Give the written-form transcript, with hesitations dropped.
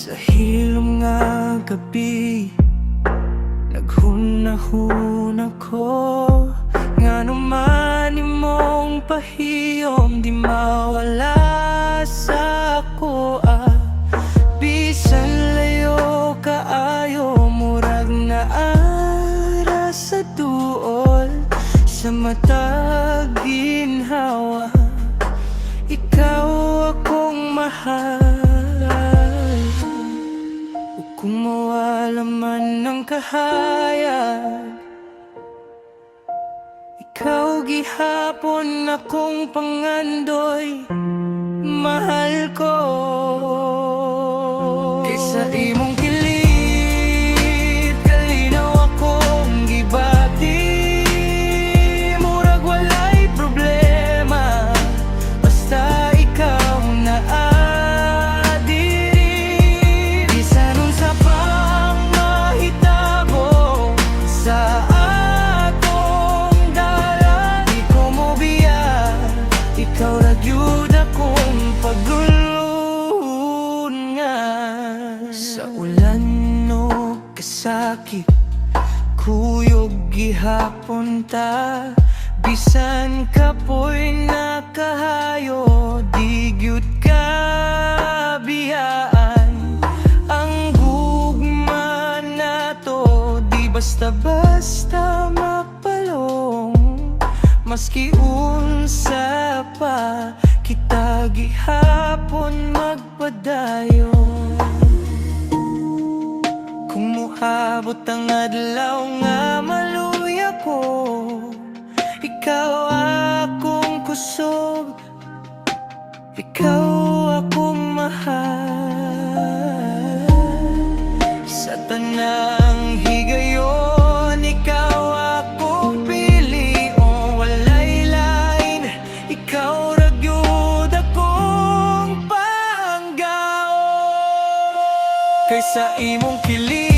Sa hilom nga gabi, naghunahuna ko. Nga naman imong pahiyom, di mawala sa ako. Bisan layo kaayo, murag na ara sa duol. Sa matag ginhawa, ikaw akong mahal. O kung mawala man ng kahayag, ikaw gihapon akong pangandoy, mahal ko. Kaysa imong kilit, kalinaw akong gibati. Murag walay problema, basta ikaw na adiri. Bisan unsa pang mahitabo sa ikaw ra gyud akong pagulon nga. Sa ulan o kasakit, kuyog gihapon ta. Bisan kapoy nakahayo, di gyud ka biyaan. Ang gugma nato, di basta-basta mapalong. Maski unsa pa, kita gihapon magpadayon. Kung moabot ang adlaw nga maluya ko, ikaw akong kusog, ikaw akong mahal. Sa tanang higayon, ikaw akong pili. Ikaw ra gyud akong panggaon. Kaysa imong kilig,